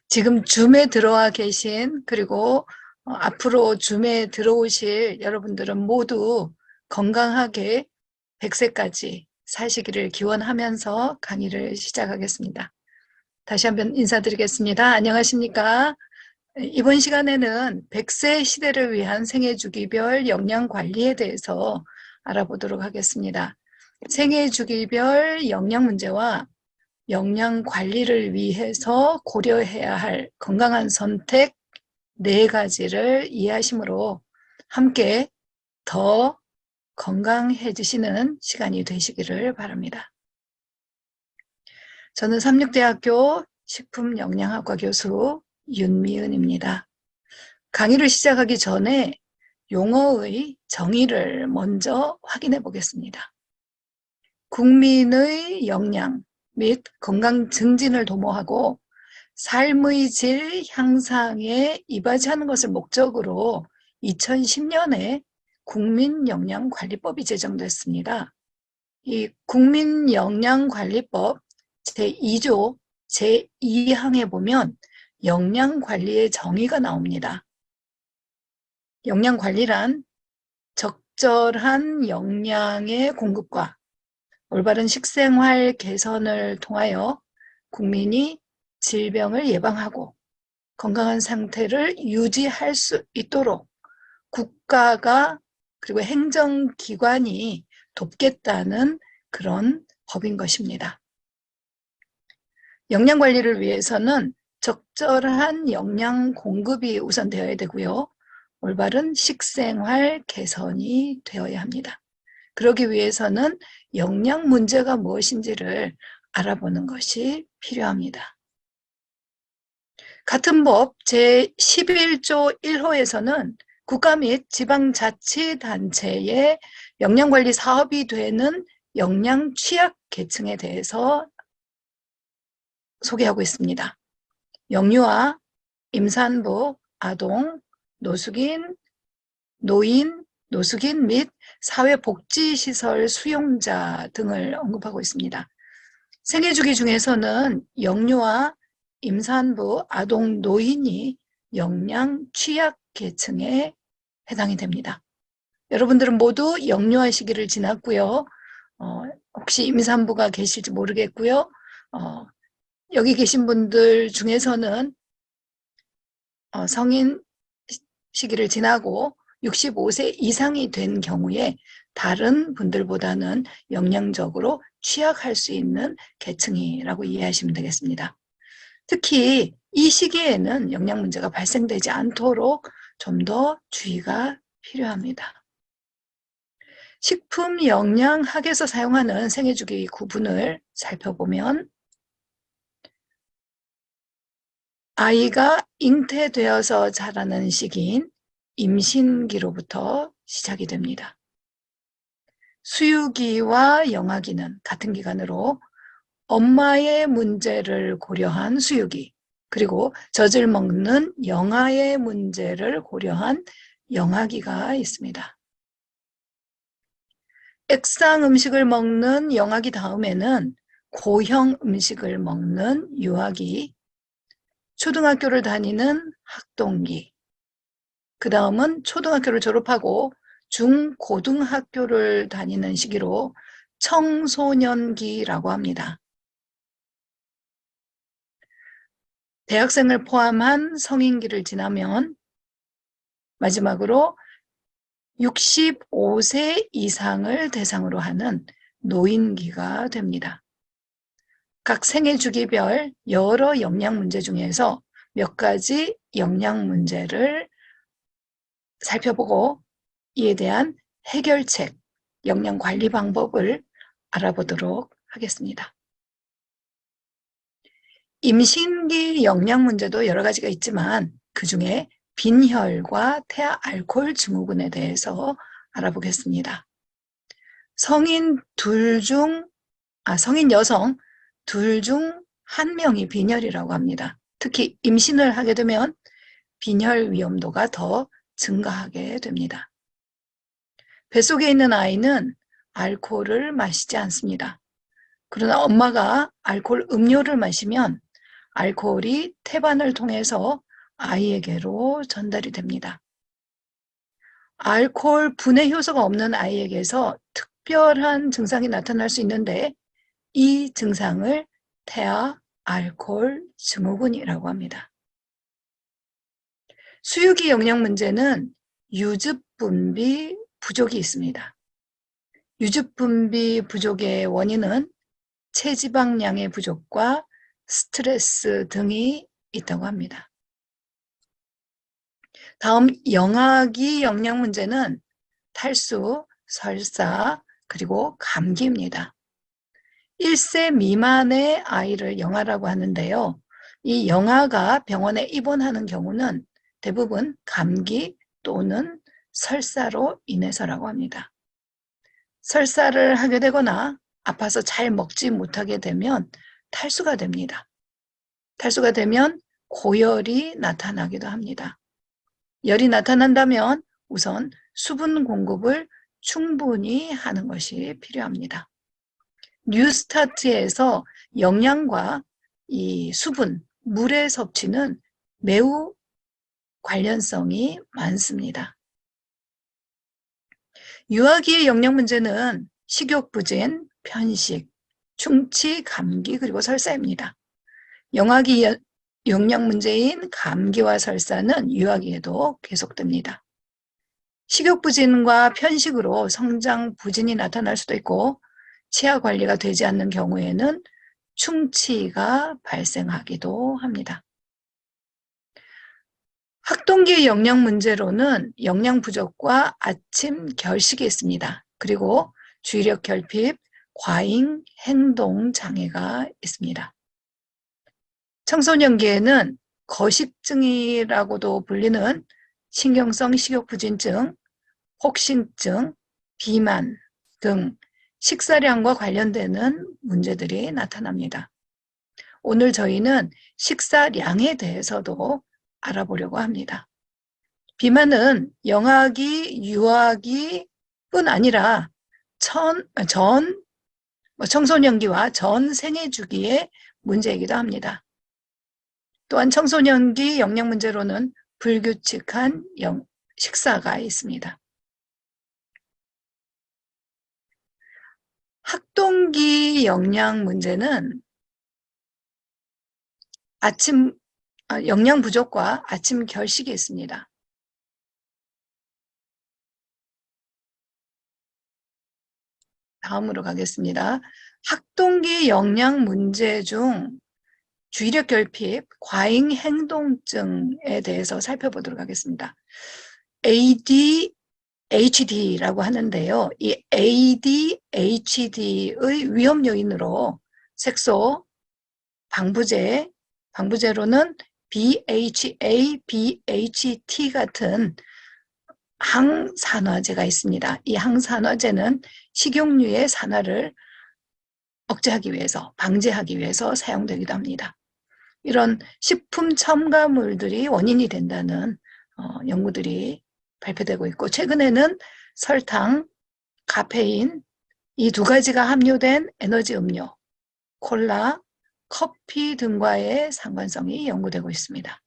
지금 줌에 들어와 계신 그리고 앞으로 줌에 들어오실 여러분들은 모두 건강하게 100세까지 사시기를 기원하면서 강의를 시작하겠습니다. 다시 한번 인사드리겠습니다. 안녕하십니까? 이번 시간에는 100세 시대를 위한 생애주기별 영양관리에 대해서 알아보도록 하겠습니다. 생애주기별 영양 문제와 영양 관리를 위해서 고려해야 할 건강한 선택 4가지를 이해하심으로 함께 더 건강해지시는 시간이 되시기를 바랍니다. 저는 삼육대학교 식품영양학과 교수 윤미은입니다. 강의를 시작하기 전에 용어의 정의를 먼저 확인해 보겠습니다. 국민의 영양 및 건강 증진을 도모하고 삶의 질 향상에 이바지하는 것을 목적으로 2010년에 국민영양관리법이 제정됐습니다. 이 국민영양관리법 제2조 제2항에 보면 영양관리의 정의가 나옵니다. 영양관리란 적절한 영양의 공급과 올바른 식생활 개선을 통하여 국민이 질병을 예방하고 건강한 상태를 유지할 수 있도록 국가가 그리고 행정기관이 돕겠다는 그런 법인 것입니다. 영양관리를 위해서는 적절한 영양 공급이 우선되어야 되고요. 올바른 식생활 개선이 되어야 합니다. 그러기 위해서는 영양 문제가 무엇인지를 알아보는 것이 필요합니다. 같은 법 제11조 1호에서는 국가 및 지방자치단체의 영양관리 사업이 되는 영양 취약 계층에 대해서 소개하고 있습니다. 영유아, 임산부, 아동, 노숙인, 노인, 노숙인 및 사회복지시설 수용자 등을 언급하고 있습니다. 생애주기 중에서는 영유아, 임산부, 아동, 노인이 영양 취약 계층에 해당이 됩니다. 여러분들은 모두 영유아 시기를 지났고요. 혹시 임산부가 계실지 모르겠고요. 여기 계신 분들 중에서는 성인 시기를 지나고 65세 이상이 된 경우에 다른 분들보다는 영양적으로 취약할 수 있는 계층이라고 이해하시면 되겠습니다. 특히 이 시기에는 영양 문제가 발생되지 않도록 좀 더 주의가 필요합니다. 식품영양학에서 사용하는 생애주기 구분을 살펴보면 아이가 잉태되어서 자라는 시기인 임신기로부터 시작이 됩니다. 수유기와 영아기는 같은 기간으로 엄마의 문제를 고려한 수유기, 그리고 젖을 먹는 영아의 문제를 고려한 영아기가 있습니다. 액상 음식을 먹는 영아기 다음에는 고형 음식을 먹는 유아기, 초등학교를 다니는 학동기, 그 다음은 초등학교를 졸업하고 중고등학교를 다니는 시기로 청소년기라고 합니다. 대학생을 포함한 성인기를 지나면 마지막으로 65세 이상을 대상으로 하는 노인기가 됩니다. 각 생애주기별 여러 영양 문제 중에서 몇 가지 영양 문제를 살펴보고 이에 대한 해결책, 영양관리 방법을 알아보도록 하겠습니다. 임신기 영양 문제도 여러 가지가 있지만 그중에 빈혈과 태아알코올 증후군에 대해서 알아보겠습니다. 성인 여성 둘 중 한 명이 빈혈이라고 합니다. 특히 임신을 하게 되면 빈혈 위험도가 더 증가하게 됩니다. 뱃속에 있는 아이는 알코올을 마시지 않습니다. 그러나 엄마가 알코올 음료를 마시면 알코올이 태반을 통해서 아이에게로 전달이 됩니다. 알코올 분해 효소가 없는 아이에게서 특별한 증상이 나타날 수 있는데 이 증상을 태아 알코올 증후군이라고 합니다. 수유기 영양 문제는 유즙 분비 부족이 있습니다. 유즙 분비 부족의 원인은 체지방량의 부족과 스트레스 등이 있다고 합니다. 다음 영아기 영양 문제는 탈수, 설사, 그리고 감기입니다. 1세 미만의 아이를 영아라고 하는데요. 이 영아가 병원에 입원하는 경우는 대부분 감기 또는 설사로 인해서라고 합니다. 설사를 하게 되거나 아파서 잘 먹지 못하게 되면 탈수가 됩니다. 탈수가 되면 고열이 나타나기도 합니다. 열이 나타난다면 우선 수분 공급을 충분히 하는 것이 필요합니다. 뉴스타트에서 영양과 이 수분, 물의 섭취는 매우 관련성이 많습니다. 유아기의 영양 문제는 식욕부진, 편식, 충치, 감기, 그리고 설사입니다. 영아기 영양 문제인 감기와 설사는 유아기에도 계속됩니다. 식욕부진과 편식으로 성장 부진이 나타날 수도 있고 치아 관리가 되지 않는 경우에는 충치가 발생하기도 합니다. 학동기 영양 문제로는 영양 부족과 아침 결식이 있습니다. 그리고 주의력 결핍, 과잉 행동 장애가 있습니다. 청소년기에는 거식증이라고도 불리는 신경성 식욕부진증, 혹신증, 비만 등 식사량과 관련되는 문제들이 나타납니다. 오늘 저희는 식사량에 대해서도 알아보려고 합니다. 비만은 영아기, 유아기뿐 아니라 청소년기와 전 생애 주기의 문제이기도 합니다. 또한 청소년기 영양 문제로는 불규칙한 식사가 있습니다. 학동기 영양 문제는 영양 부족과 아침 결식이 있습니다. 다음으로 가겠습니다. 학동기 영양 문제 중 주의력 결핍, 과잉 행동증에 대해서 살펴보도록 하겠습니다. ADHD라고 하는데요. 이 ADHD의 위험 요인으로 색소, 방부제로는 BHA, BHT 같은 항산화제가 있습니다. 이 항산화제는 식용유의 산화를 억제하기 위해서, 방지하기 위해서 사용되기도 합니다. 이런 식품 첨가물들이 원인이 된다는 연구들이 발표되고 있고 최근에는 설탕, 카페인 이 두 가지가 함유된 에너지 음료, 콜라, 커피 등과의 상관성이 연구되고 있습니다.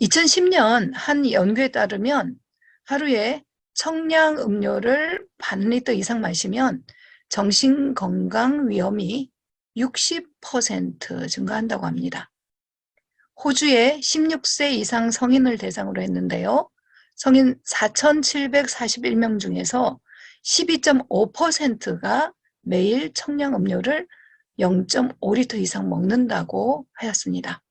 2010년 한 연구에 따르면 하루에 청량 음료를 반 리터 이상 마시면 정신건강 위험이 60% 증가한다고 합니다. 호주의 16세 이상 성인을 대상으로 했는데요. 성인 4,741명 중에서 12.5%가 매일 청량 음료를 0.5리터 이상 먹는다고 하였습니다.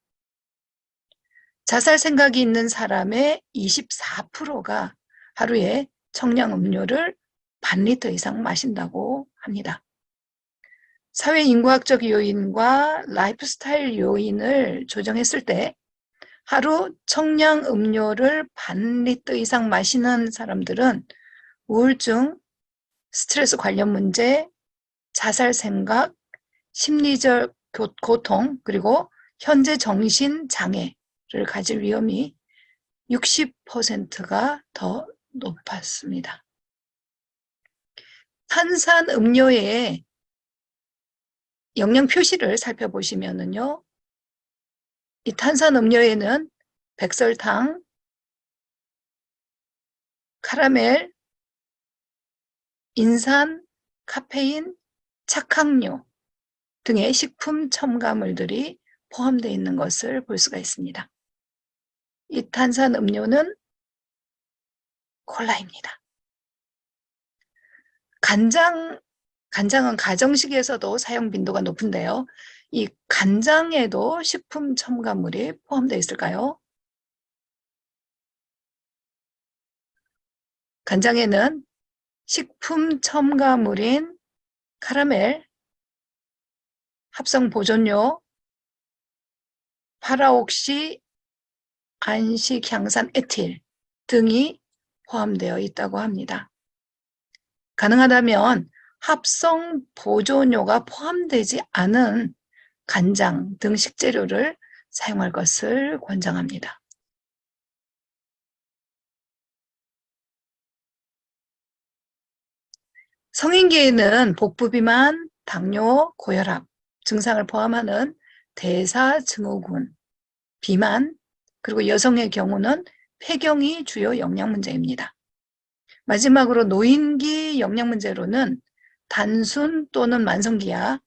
자살 생각이 있는 사람의 24%가 하루에 청량 음료를 반 리터 이상 마신다고 합니다. 사회인구학적 요인과 라이프스타일 요인을 조정했을 때 하루 청량 음료를 반 리터 이상 마시는 사람들은 우울증, 스트레스 관련 문제, 자살 생각, 심리적 고통, 그리고 현재 정신 장애를 가질 위험이 60%가 더 높았습니다. 탄산 음료에 영양 표시를 살펴보시면은요, 이 탄산음료에는 백설탕, 카라멜, 인산, 카페인, 착향료 등의 식품 첨가물들이 포함되어 있는 것을 볼 수가 있습니다. 이 탄산음료는 콜라입니다. 간장은 가정식에서도 사용 빈도가 높은데요. 이 간장에도 식품 첨가물이 포함되어 있을까요? 간장에는 식품 첨가물인 카라멜, 합성 보존료, 파라옥시 안식향산 에틸 등이 포함되어 있다고 합니다. 가능하다면 합성 보존료가 포함되지 않은 간장 등 식재료를 사용할 것을 권장합니다. 성인계에는 복부 비만, 당뇨, 고혈압 증상을 포함하는 대사증후군, 비만, 그리고 여성의 경우는 폐경이 주요 영양 문제입니다. 마지막으로 노인기 영양 문제로는 단순 또는 만성기야,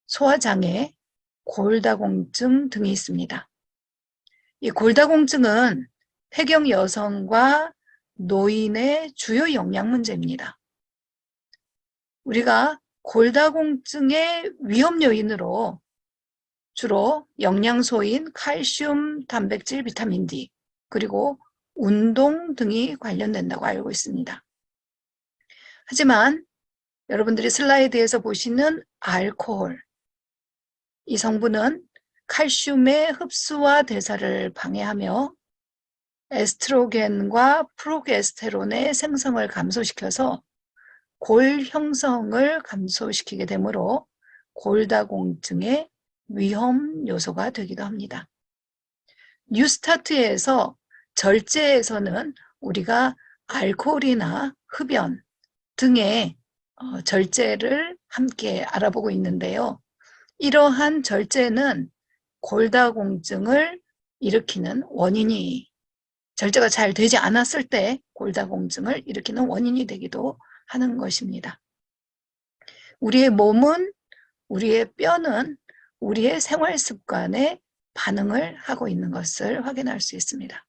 소화장애, 골다공증 등이 있습니다. 이 골다공증은 폐경 여성과 노인의 주요 영양 문제입니다. 우리가 골다공증의 위험 요인으로 주로 영양소인 칼슘, 단백질, 비타민 D, 그리고 운동 등이 관련된다고 알고 있습니다. 하지만 여러분들이 슬라이드에서 보시는 알코올, 이 성분은 칼슘의 흡수와 대사를 방해하며 에스트로겐과 프로게스테론의 생성을 감소시켜서 골 형성을 감소시키게 되므로 골다공증의 위험 요소가 되기도 합니다. 뉴스타트에서 절제에서는 우리가 알코올이나 흡연 등의 절제를 함께 알아보고 있는데요. 이러한 절제는 골다공증을 일으키는 원인이, 절제가 잘 되지 않았을 때 골다공증을 일으키는 원인이 되기도 하는 것입니다. 우리의 몸은, 우리의 뼈는 우리의 생활 습관에 반응을 하고 있는 것을 확인할 수 있습니다.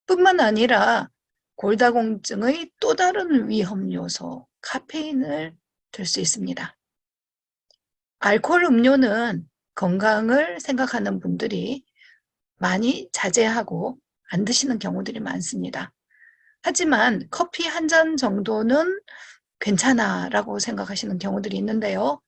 뿐만 아니라 골다공증의 또 다른 위험 요소, 카페인을 들 수 있습니다. 알코올 음료는 건강을 생각하는 분들이 많이 자제하고 안 드시는 경우들이 많습니다. 하지만 커피 한 잔 정도는 괜찮아라고 생각하시는 경우들이 있는데요.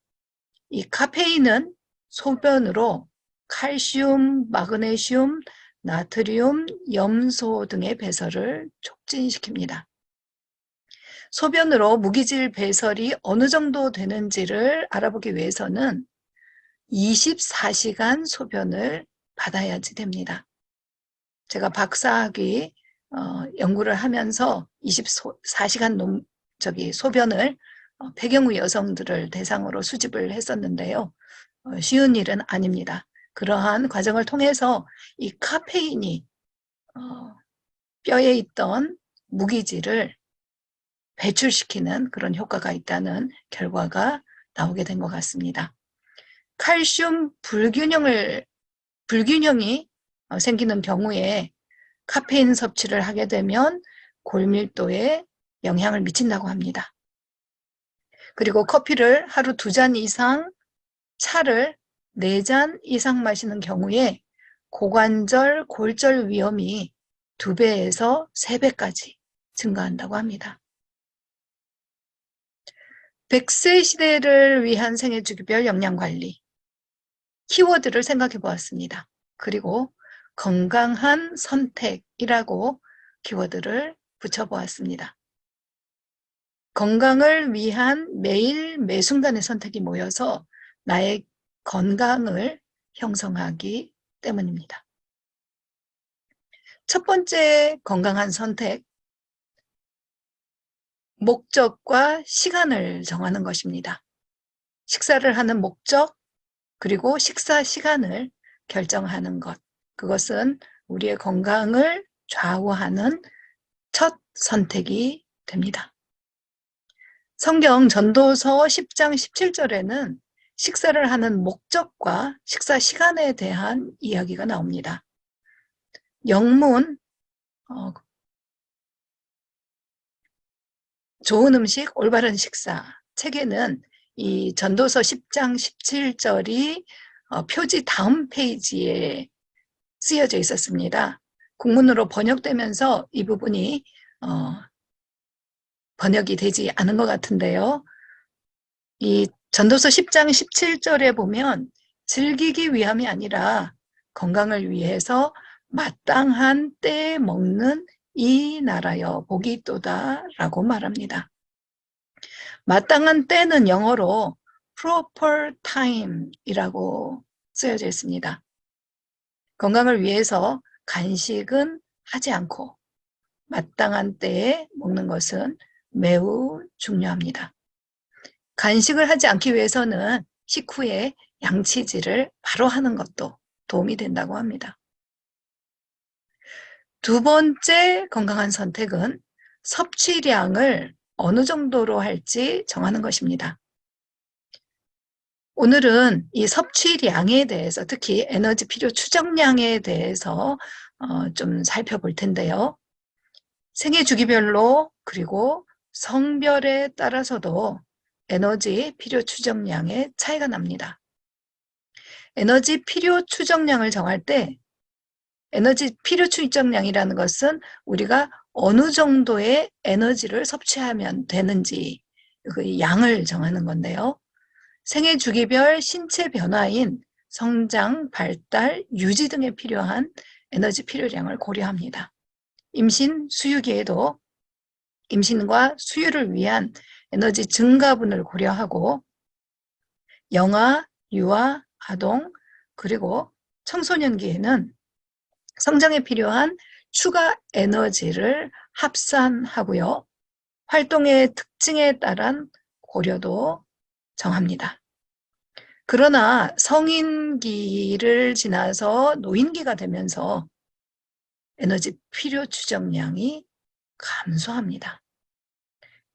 이 카페인은 소변으로 칼슘, 마그네슘, 나트륨, 염소 등의 배설을 촉진시킵니다. 소변으로 무기질 배설이 어느 정도 되는지를 알아보기 위해서는 24시간 소변을 받아야지 됩니다. 제가 박사학위 연구를 하면서 24시간 소변을 폐경후 여성들을 대상으로 수집을 했었는데요. 쉬운 일은 아닙니다. 그러한 과정을 통해서 이 카페인이 뼈에 있던 무기질을 배출시키는 그런 효과가 있다는 결과가 나오게 된 것 같습니다. 칼슘 불균형이 생기는 경우에 카페인 섭취를 하게 되면 골밀도에 영향을 미친다고 합니다. 그리고 커피를 하루 2잔 이상, 차를 4잔 이상 마시는 경우에 고관절, 골절 위험이 2배에서 3배까지 증가한다고 합니다. 100세 시대를 위한 생애주기별 영양관리, 키워드를 생각해 보았습니다. 그리고 건강한 선택이라고 키워드를 붙여보았습니다. 건강을 위한 매일 매순간의 선택이 모여서 나의 건강을 형성하기 때문입니다. 첫 번째 건강한 선택, 목적과 시간을 정하는 것입니다. 식사를 하는 목적, 그리고 식사 시간을 결정하는 것. 그것은 우리의 건강을 좌우하는 첫 선택이 됩니다. 성경 전도서 10장 17절에는 식사를 하는 목적과 식사 시간에 대한 이야기가 나옵니다. 영문 좋은 음식, 올바른 식사 책에는 이 전도서 10장 17절이 표지 다음 페이지에 쓰여져 있었습니다. 국문으로 번역되면서 이 부분이 번역이 되지 않은 것 같은데요. 이 전도서 10장 17절에 보면 즐기기 위함이 아니라 건강을 위해서 마땅한 때에 먹는 이 나라여 복이 있도다 라고 말합니다. 마땅한 때는 영어로 proper time이라고 쓰여져 있습니다. 건강을 위해서 간식은 하지 않고 마땅한 때에 먹는 것은 매우 중요합니다. 간식을 하지 않기 위해서는 식후에 양치질을 바로 하는 것도 도움이 된다고 합니다. 두 번째 건강한 선택은 섭취량을 어느 정도로 할지 정하는 것입니다. 오늘은 이 섭취량에 대해서, 특히 에너지 필요 추정량에 대해서 좀 살펴볼 텐데요. 생애 주기별로 그리고 성별에 따라서도 에너지 필요 추정량의 차이가 납니다. 에너지 필요 추정량을 정할 때 에너지 필요 추정량이라는 것은 우리가 어느 정도의 에너지를 섭취하면 되는지 그 양을 정하는 건데요. 생애 주기별 신체 변화인 성장, 발달, 유지 등에 필요한 에너지 필요량을 고려합니다. 임신, 수유기에도 임신과 수유를 위한 에너지 증가분을 고려하고 영아, 유아, 아동, 그리고 청소년기에는 성장에 필요한 추가 에너지를 합산하고요. 활동의 특징에 따른 고려도 정합니다. 그러나 성인기를 지나서 노인기가 되면서 에너지 필요 추정량이 감소합니다.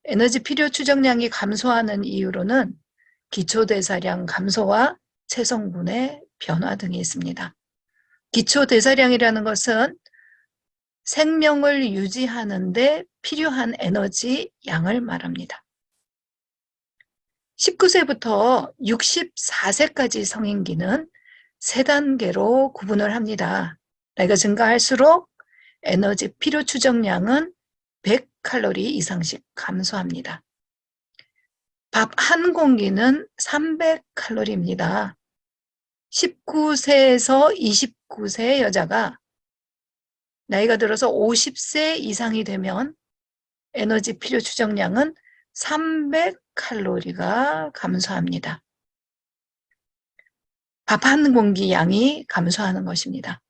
에너지 필요 추정량이 감소하는 이유로는 기초대사량 감소와 체성분의 변화 등이 있습니다. 기초대사량이라는 것은 생명을 유지하는 데 필요한 에너지 양을 말합니다. 19세부터 64세까지 성인기는 3단계로 구분을 합니다. 나이가 증가할수록 에너지 필요 추정량은 100칼로리 이상씩 감소합니다. 밥 한 공기는 300칼로리입니다. 19세에서 29세 여자가 나이가 들어서 50세 이상이 되면 에너지 필요 추정량은 300칼로리가 감소합니다. 밥 한 공기 양이 감소하는 것입니다.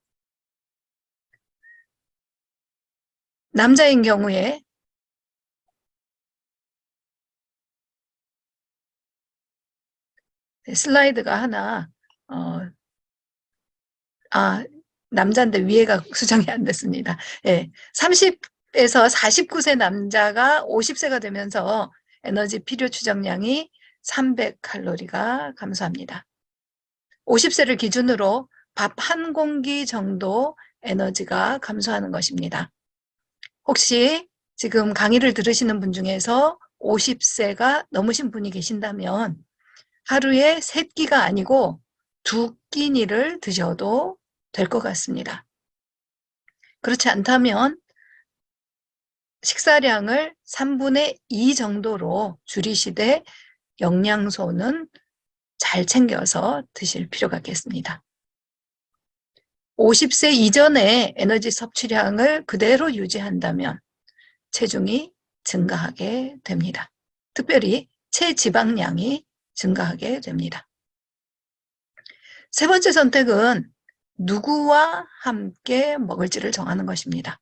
남자인 경우에 슬라이드가 하나 남자인데 위에가 수정이 안 됐습니다. 예, 30에서 49세 남자가 50세가 되면서 에너지 필요 추정량이 300칼로리가 감소합니다. 50세를 기준으로 밥 한 공기 정도 에너지가 감소하는 것입니다. 혹시 지금 강의를 들으시는 분 중에서 50세가 넘으신 분이 계신다면 하루에 3끼가 아니고 2끼니를 드셔도 될 것 같습니다. 그렇지 않다면 식사량을 3분의 2 정도로 줄이시되 영양소는 잘 챙겨서 드실 필요가 있겠습니다. 50세 이전의 에너지 섭취량을 그대로 유지한다면 체중이 증가하게 됩니다. 특별히 체지방량이 증가하게 됩니다. 세 번째 선택은 누구와 함께 먹을지를 정하는 것입니다.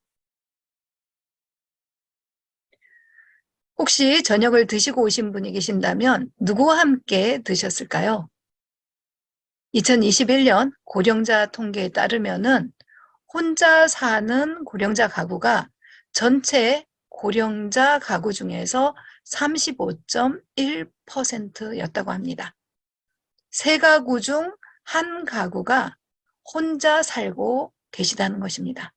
혹시 저녁을 드시고 오신 분이 계신다면 누구와 함께 드셨을까요? 2021년 고령자 통계에 따르면은 혼자 사는 고령자 가구가 전체 고령자 가구 중에서 35.1%였다고 합니다. 세 가구 중 한 가구가 혼자 살고 계시다는 것입니다.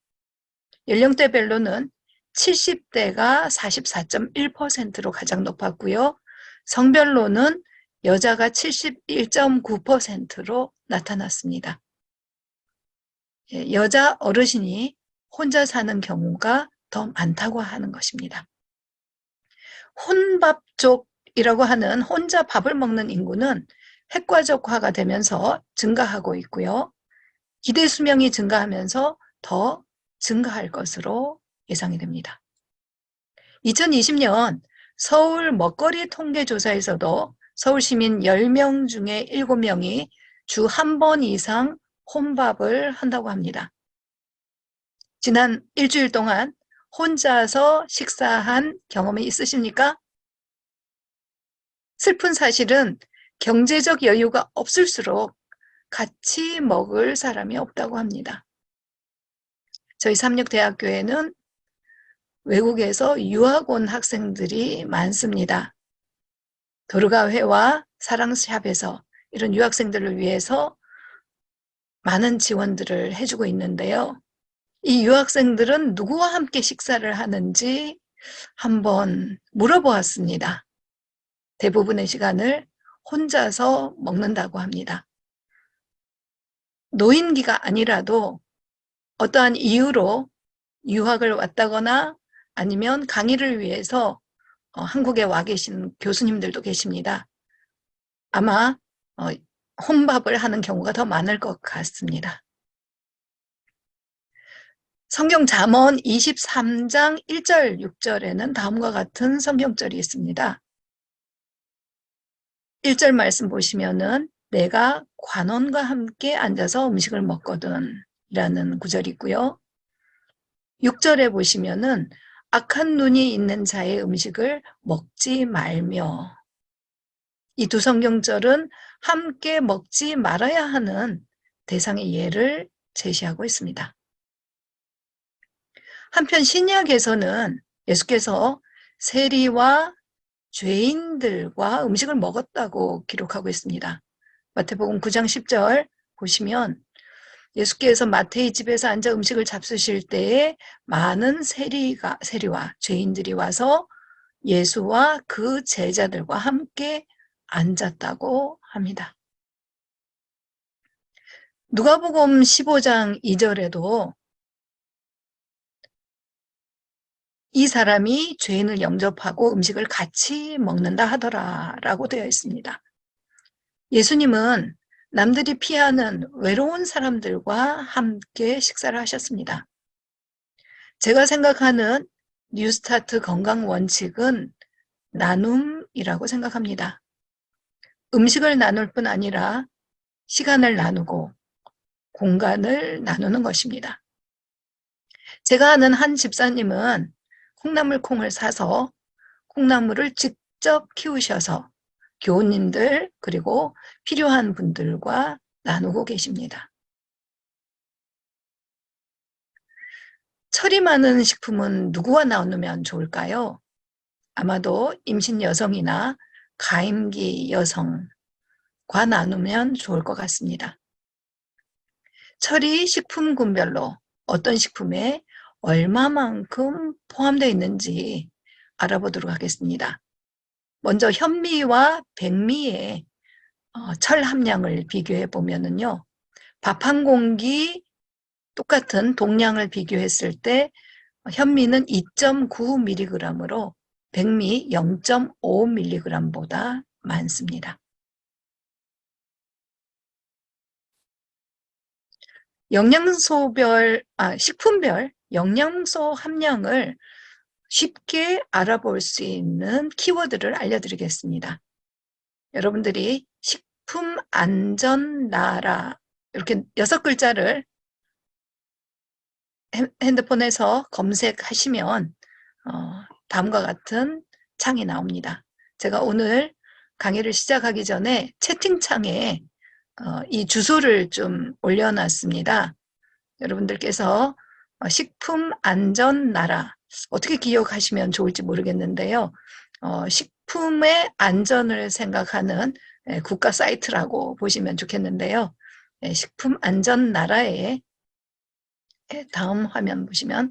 연령대별로는 70대가 44.1%로 가장 높았고요. 성별로는 여자가 71.9%로 나타났습니다. 여자 어르신이 혼자 사는 경우가 더 많다고 하는 것입니다. 혼밥족이라고 하는 혼자 밥을 먹는 인구는 핵가족화가 되면서 증가하고 있고요. 기대 수명이 증가하면서 더 증가할 것으로 예상이 됩니다. 2020년 서울 먹거리 통계조사에서도 서울 시민 10명 중에 7명이 주 한 번 이상 혼밥을 한다고 합니다. 지난 일주일 동안 혼자서 식사한 경험이 있으십니까? 슬픈 사실은 경제적 여유가 없을수록 같이 먹을 사람이 없다고 합니다. 저희 삼육대학교에는 외국에서 유학 온 학생들이 많습니다. 도르가회와 사랑샵에서 이런 유학생들을 위해서 많은 지원들을 해주고 있는데요. 이 유학생들은 누구와 함께 식사를 하는지 한번 물어보았습니다. 대부분의 시간을 혼자서 먹는다고 합니다. 노인기가 아니라도 어떠한 이유로 유학을 왔다거나 아니면 강의를 위해서 한국에 와 계신 교수님들도 계십니다. 아마 혼밥을 하는 경우가 더 많을 것 같습니다. 성경 잠언 23장 1절 6절에는 다음과 같은 성경절이 있습니다. 1절 말씀 보시면은 내가 관원과 함께 앉아서 음식을 먹거든 라는 구절이 있고요. 6절에 보시면은 악한 눈이 있는 자의 음식을 먹지 말며, 이 두 성경절은 함께 먹지 말아야 하는 대상의 예를 제시하고 있습니다. 한편 신약에서는 예수께서 세리와 죄인들과 음식을 먹었다고 기록하고 있습니다. 마태복음 9장 10절 보시면 예수께서 마태의 집에서 앉아 음식을 잡수실 때에 많은 세리와 죄인들이 와서 예수와 그 제자들과 함께 앉았다고 합니다. 누가복음 15장 2절에도 이 사람이 죄인을 영접하고 음식을 같이 먹는다 하더라 라고 되어 있습니다. 예수님은 남들이 피하는 외로운 사람들과 함께 식사를 하셨습니다. 제가 생각하는 뉴스타트 건강 원칙은 나눔이라고 생각합니다. 음식을 나눌 뿐 아니라 시간을 나누고 공간을 나누는 것입니다. 제가 아는 한 집사님은 콩나물 콩을 사서 콩나물을 직접 키우셔서 교우님들 그리고 필요한 분들과 나누고 계십니다. 철이 많은 식품은 누구와 나누면 좋을까요? 아마도 임신 여성이나 가임기 여성과 나누면 좋을 것 같습니다. 철이 식품군별로 어떤 식품에 얼마만큼 포함되어 있는지 알아보도록 하겠습니다. 먼저 현미와 백미의 철 함량을 비교해 보면은요, 밥 한 공기 똑같은 동량을 비교했을 때 현미는 2.9mg으로 백미 0.5mg보다 많습니다. 식품별 영양소 함량을 쉽게 알아볼 수 있는 키워드를 알려드리겠습니다. 여러분들이 식품 안전 나라 이렇게 6글자를 핸드폰에서 검색하시면 다음과 같은 창이 나옵니다. 제가 오늘 강의를 시작하기 전에 채팅창에 이 주소를 좀 올려놨습니다. 여러분들께서 식품안전나라 어떻게 기억하시면 좋을지 모르겠는데요. 식품의 안전을 생각하는 국가 사이트라고 보시면 좋겠는데요. 식품안전나라에 다음 화면 보시면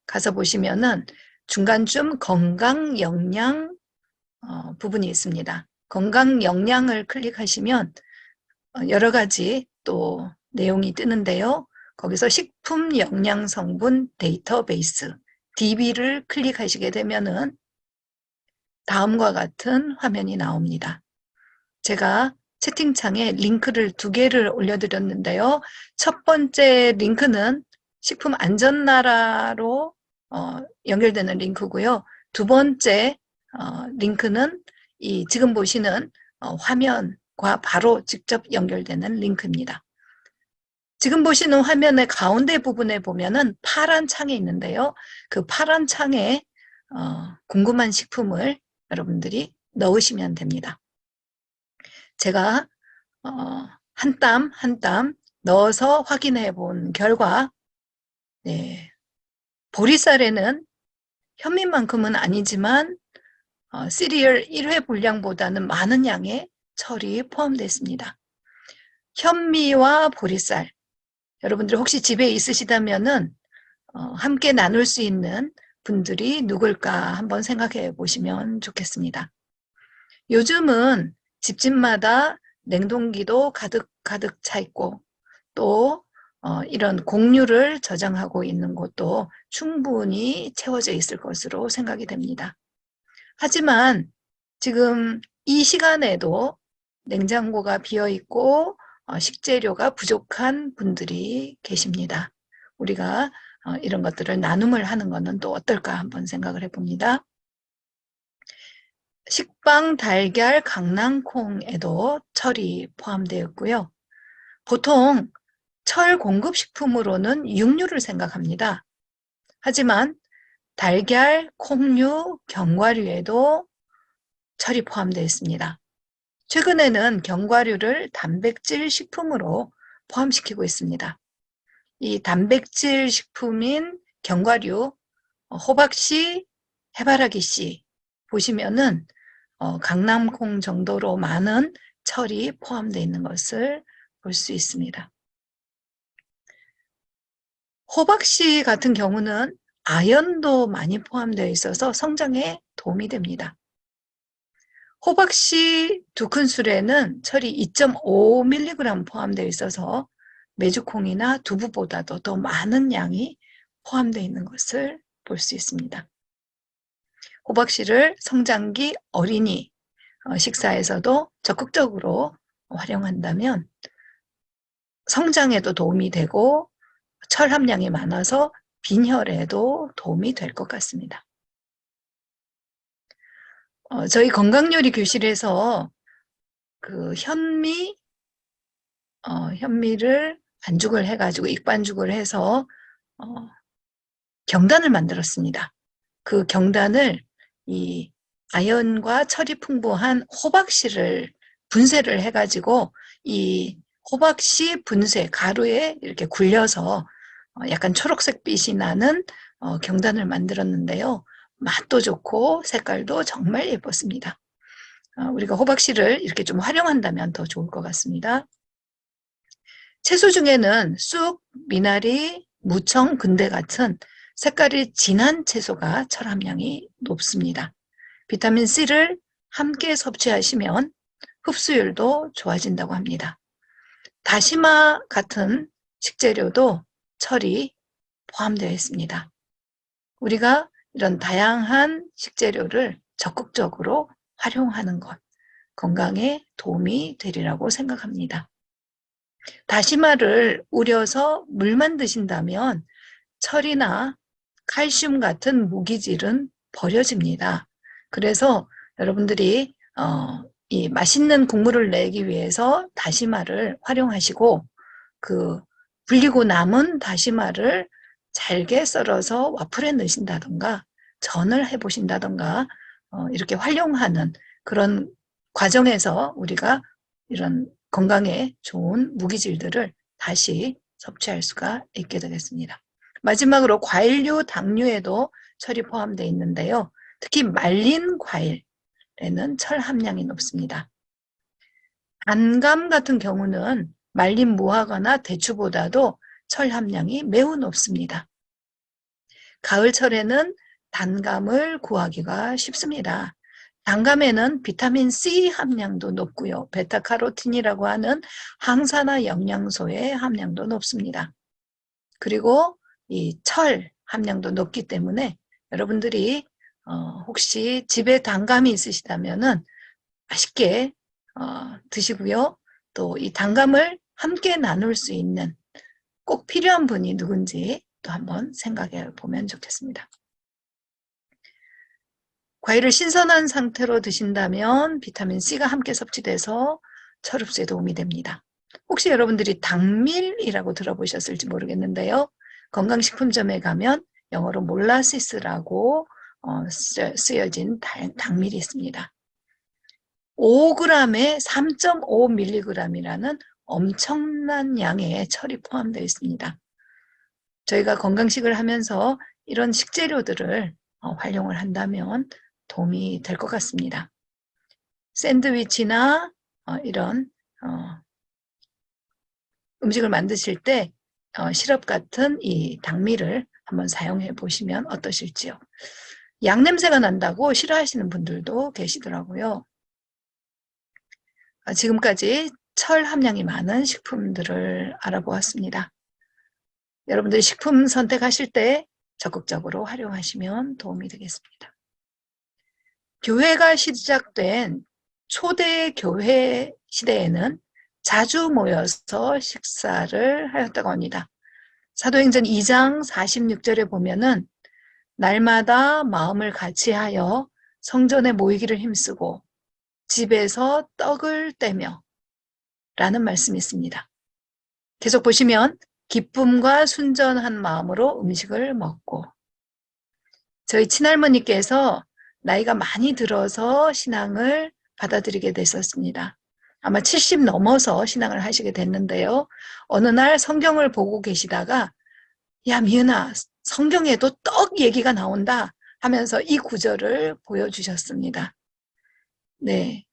가서 보시면은 중간쯤 건강영양 부분이 있습니다. 건강영양을 클릭하시면 여러 가지 또 내용이 뜨는데요. 거기서 식품 영양 성분 데이터베이스 DB를 클릭하시게 되면은 다음과 같은 화면이 나옵니다. 제가 채팅창에 링크를 2개를 올려드렸는데요. 첫 번째 링크는 식품안전나라로 연결되는 링크고요. 두 번째 링크는 이 지금 보시는 화면과 바로 직접 연결되는 링크입니다. 지금 보시는 화면의 가운데 부분에 보면은 파란 창이 있는데요. 그 파란 창에 궁금한 식품을 여러분들이 넣으시면 됩니다. 제가 한 땀 한 땀 넣어서 확인해 본 결과 보리쌀에는 현미만큼은 아니지만 시리얼 1회 분량보다는 많은 양의 철이 포함되어 있습니다. 현미와 보리쌀 여러분들 혹시 집에 있으시다면은 함께 나눌 수 있는 분들이 누굴까 한번 생각해 보시면 좋겠습니다. 요즘은 집집마다 냉동기도 가득 차 있고 또 이런 공유를 저장하고 있는 곳도 충분히 채워져 있을 것으로 생각이 됩니다. 하지만 지금 이 시간에도 냉장고가 비어 있고 식재료가 부족한 분들이 계십니다. 우리가 이런 것들을 나눔을 하는 것은 또 어떨까 한번 생각을 해봅니다. 식빵, 달걀, 강낭콩에도 철이 포함되어 있고요. 보통 철 공급 식품으로는 육류를 생각합니다. 하지만 달걀, 콩류, 견과류에도 철이 포함되어 있습니다. 최근에는 견과류를 단백질 식품으로 포함시키고 있습니다. 이 단백질 식품인 견과류, 호박씨, 해바라기씨 보시면은 강낭콩 정도로 많은 철이 포함되어 있는 것을 볼 수 있습니다. 호박씨 같은 경우는 아연도 많이 포함되어 있어서 성장에 도움이 됩니다. 호박씨 2큰술에는 철이 2.5mg 포함되어 있어서 메주콩이나 두부보다도 더 많은 양이 포함되어 있는 것을 볼 수 있습니다. 호박씨를 성장기 어린이 식사에서도 적극적으로 활용한다면 성장에도 도움이 되고 철 함량이 많아서 빈혈에도 도움이 될 것 같습니다. 저희 건강요리 교실에서 그 현미를 반죽을 해가지고 익반죽을 해서 경단을 만들었습니다. 그 경단을 이 아연과 철이 풍부한 호박씨를 분쇄를 해가지고 이 호박씨 분쇄 가루에 이렇게 굴려서 약간 초록색 빛이 나는 경단을 만들었는데요. 맛도 좋고 색깔도 정말 예뻤습니다. 우리가 호박씨를 이렇게 좀 활용한다면 더 좋을 것 같습니다. 채소 중에는 쑥, 미나리, 무청, 근대 같은 색깔이 진한 채소가 철 함량이 높습니다. 비타민C를 함께 섭취하시면 흡수율도 좋아진다고 합니다. 다시마 같은 식재료도 철이 포함되어 있습니다. 우리가 이런 다양한 식재료를 적극적으로 활용하는 것, 건강에 도움이 되리라고 생각합니다. 다시마를 우려서 물만 드신다면 철이나 칼슘 같은 무기질은 버려집니다. 그래서 여러분들이 이 맛있는 국물을 내기 위해서 다시마를 활용하시고 그 불리고 남은 다시마를 잘게 썰어서 와플에 넣으신다던가 전을 해보신다던가 이렇게 활용하는 그런 과정에서 우리가 이런 건강에 좋은 무기질들을 다시 섭취할 수가 있게 되겠습니다. 마지막으로 과일류, 당류에도 철이 포함되어 있는데요. 특히 말린 과일에는 철 함량이 높습니다. 단감 같은 경우는 말린 무화과나 대추보다도 철 함량이 매우 높습니다. 가을철에는 단감을 구하기가 쉽습니다. 단감에는 비타민 C 함량도 높고요. 베타카로틴이라고 하는 항산화 영양소의 함량도 높습니다. 그리고 이 철 함량도 높기 때문에 여러분들이 혹시 집에 단감이 있으시다면은 맛있게 드시고요. 또 이 단감을 함께 나눌 수 있는 꼭 필요한 분이 누군지 또 한번 생각해 보면 좋겠습니다. 과일을 신선한 상태로 드신다면 비타민C가 함께 섭취돼서 철 흡수에 도움이 됩니다. 혹시 여러분들이 당밀이라고 들어보셨을지 모르겠는데요. 건강식품점에 가면 영어로 몰라시스라고 쓰여진 당밀이 있습니다. 5g에 3.5mg이라는 엄청난 양의 철이 포함되어 있습니다. 저희가 건강식을 하면서 이런 식재료들을 활용을 한다면 도움이 될 것 같습니다. 샌드위치나 이런 음식을 만드실 때 시럽 같은 이 당밀을 한번 사용해 보시면 어떠실지요. 양 냄새가 난다고 싫어하시는 분들도 계시더라고요. 지금까지 철 함량이 많은 식품들을 알아보았습니다. 여러분들이 식품 선택하실 때 적극적으로 활용하시면 도움이 되겠습니다. 교회가 시작된 초대 교회 시대에는 자주 모여서 식사를 하였다고 합니다. 사도행전 2장 46절에 보면은 날마다 마음을 같이하여 성전에 모이기를 힘쓰고 집에서 떡을 떼며 라는 말씀이 있습니다. 계속 보시면 기쁨과 순전한 마음으로 음식을 먹고, 저희 친할머니께서 나이가 많이 들어서 신앙을 받아들이게 됐었습니다. 아마 70 넘어서 신앙을 하시게 됐는데요. 어느 날 성경을 보고 계시다가 야 미은아, 성경에도 떡 얘기가 나온다 하면서 이 구절을 보여주셨습니다. 네,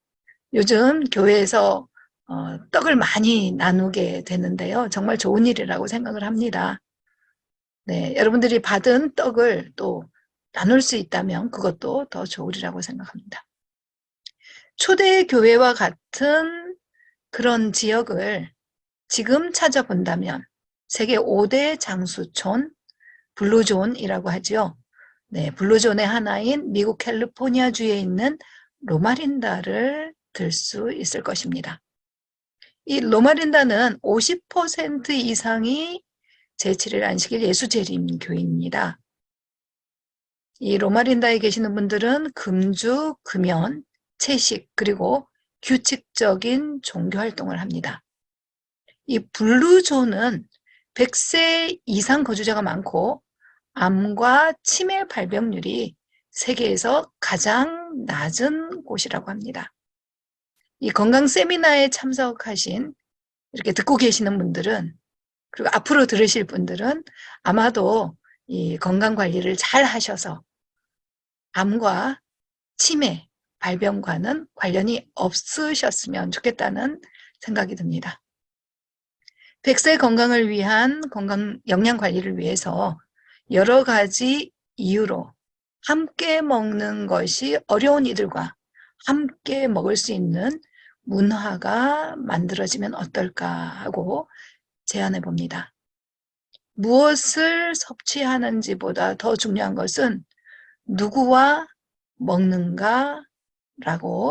요즘 교회에서 떡을 많이 나누게 되는데요. 정말 좋은 일이라고 생각을 합니다. 네, 여러분들이 받은 떡을 또 나눌 수 있다면 그것도 더 좋으리라고 생각합니다. 초대 교회와 같은 그런 지역을 지금 찾아본다면 세계 5대 장수촌 블루존이라고 하죠. 네, 블루존의 하나인 미국 캘리포니아주에 있는 로마린다를 들 수 있을 것입니다. 이 로마린다는 50% 이상이 제7일 안식일 예수 재림 교회입니다. 이 로마린다에 계시는 분들은 금주, 금연, 채식, 그리고 규칙적인 종교 활동을 합니다. 이 블루존은 100세 이상 거주자가 많고 암과 치매 발병률이 세계에서 가장 낮은 곳이라고 합니다. 이 건강 세미나에 참석하신 이렇게 듣고 계시는 분들은, 그리고 앞으로 들으실 분들은 아마도 이 건강 관리를 잘 하셔서 암과 치매 발병과는 관련이 없으셨으면 좋겠다는 생각이 듭니다. 100세 건강을 위한 건강 영양 관리를 위해서 여러 가지 이유로 함께 먹는 것이 어려운 이들과 함께 먹을 수 있는 문화가 만들어지면 어떨까 하고 제안해 봅니다. 무엇을 섭취하는지보다 더 중요한 것은 누구와 먹는가라고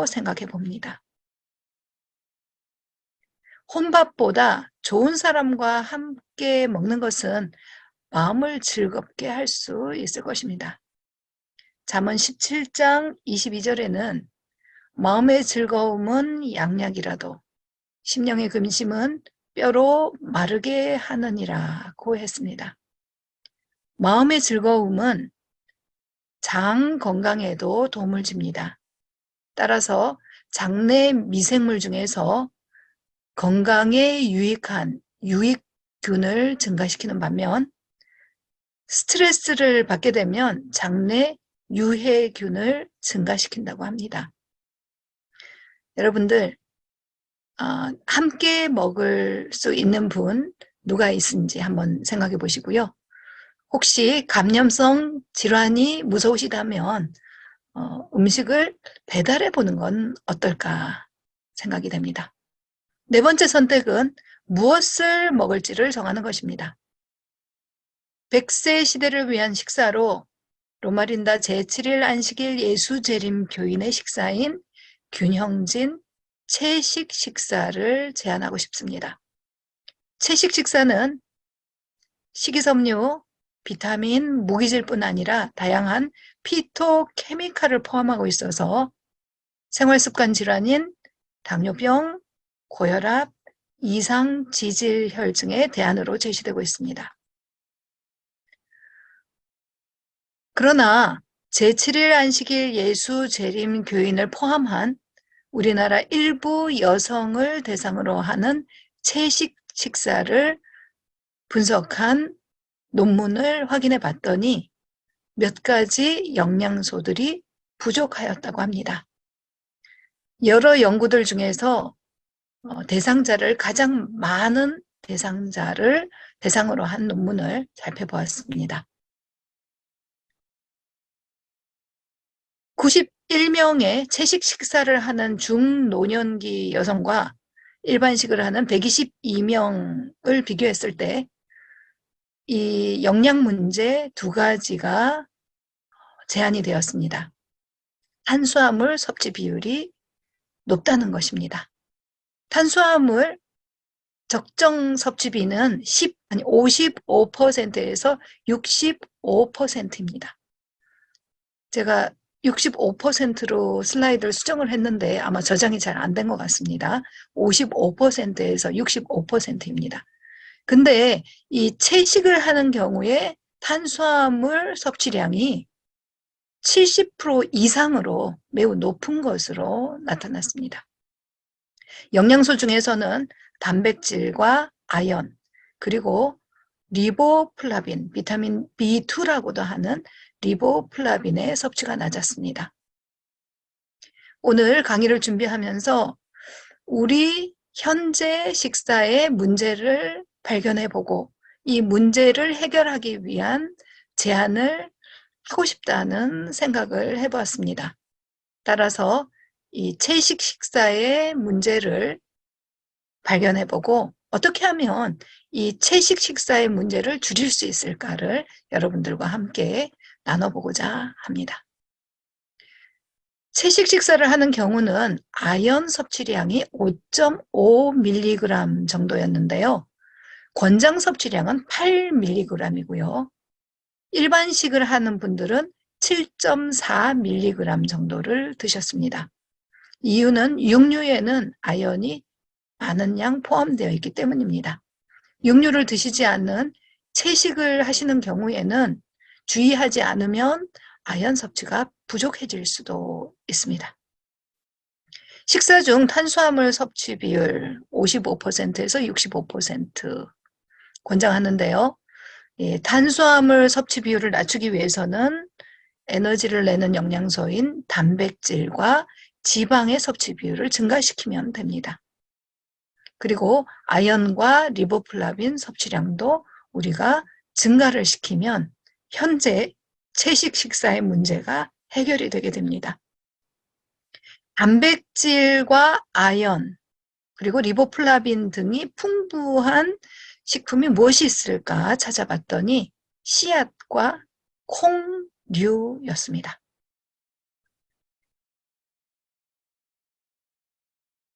생각해 봅니다. 혼밥보다 좋은 사람과 함께 먹는 것은 마음을 즐겁게 할 수 있을 것입니다. 잠언 17장 22절에는 마음의 즐거움은 양약이라도 심령의 근심은 뼈로 마르게 하느니라고 했습니다. 마음의 즐거움은 장 건강에도 도움을 줍니다. 따라서 장내 미생물 중에서 건강에 유익한 유익균을 증가시키는 반면 스트레스를 받게 되면 장내 유해균을 증가시킨다고 합니다. 여러분들 함께 먹을 수 있는 분 누가 있는지 한번 생각해 보시고요. 혹시 감염성 질환이 무서우시다면 음식을 배달해 보는 건 어떨까 생각이 됩니다. 네 번째 선택은 무엇을 먹을지를 정하는 것입니다. 100세 시대를 위한 식사로 로마린다 제7일 안식일 예수재림 교인의 식사인 균형진 채식 식사를 제안하고 싶습니다. 채식 식사는 식이섬유, 비타민, 무기질뿐 아니라 다양한 피토케미칼을 포함하고 있어서 생활습관 질환인 당뇨병, 고혈압, 이상지질혈증의 대안으로 제시되고 있습니다. 그러나 제7일 안식일 예수 재림 교인을 포함한 우리나라 일부 여성을 대상으로 하는 채식 식사를 분석한 논문을 확인해 봤더니 몇 가지 영양소들이 부족하였다고 합니다. 여러 연구들 중에서 대상자를 가장 많은 대상자를 대상으로 한 논문을 살펴보았습니다. 91명의 채식 식사를 하는 중노년기 여성과 일반식을 하는 122명을 비교했을 때 이 영양 문제 두 가지가 제한이 되었습니다. 탄수화물 섭취 비율이 높다는 것입니다. 탄수화물 적정 섭취비는 55%에서 65%입니다. 제가 65%로 슬라이드를 수정을 했는데 아마 저장이 잘 안 된 것 같습니다. 55%에서 65%입니다. 근데 이 채식을 하는 경우에 탄수화물 섭취량이 70% 이상으로 매우 높은 것으로 나타났습니다. 영양소 중에서는 단백질과 아연, 그리고 리보플라빈, 비타민 B2라고도 하는 리보플라빈의 섭취가 낮았습니다. 오늘 강의를 준비하면서 우리 현재 식사의 문제를 발견해보고 이 문제를 해결하기 위한 제안을 하고 싶다는 생각을 해보았습니다. 따라서 이 채식 식사의 문제를 발견해보고 어떻게 하면 이 채식 식사의 문제를 줄일 수 있을까를 여러분들과 함께 나눠보고자 합니다. 채식 식사를 하는 경우는 아연 섭취량이 5.5mg 정도였는데요. 권장 섭취량은 8mg이고요. 일반식을 하는 분들은 7.4mg 정도를 드셨습니다. 이유는 육류에는 아연이 많은 양 포함되어 있기 때문입니다. 육류를 드시지 않는 채식을 하시는 경우에는 주의하지 않으면 아연 섭취가 부족해질 수도 있습니다. 식사 중 탄수화물 섭취 비율 55%에서 65% 권장하는데요. 탄수화물 섭취 비율을 낮추기 위해서는 에너지를 내는 영양소인 단백질과 지방의 섭취 비율을 증가시키면 됩니다. 그리고 아연과 리보플라빈 섭취량도 우리가 증가를 시키면 현재 채식 식사의 문제가 해결이 되게 됩니다. 단백질과 아연, 그리고 리보플라빈 등이 풍부한 식품이 무엇이 있을까 찾아봤더니 씨앗과 콩류였습니다.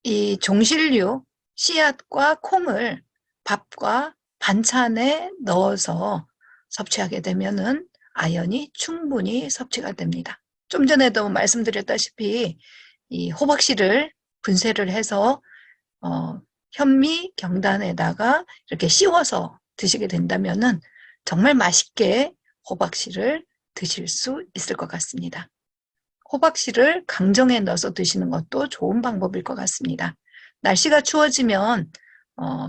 이 종실류, 씨앗과 콩을 밥과 반찬에 넣어서 섭취하게 되면은 아연이 충분히 섭취가 됩니다. 좀 전에도 말씀드렸다시피 이 호박씨를 분쇄를 해서 현미 경단에다가 이렇게 씌워서 드시게 된다면은 정말 맛있게 호박씨를 드실 수 있을 것 같습니다. 호박씨를 강정에 넣어서 드시는 것도 좋은 방법일 것 같습니다. 날씨가 추워지면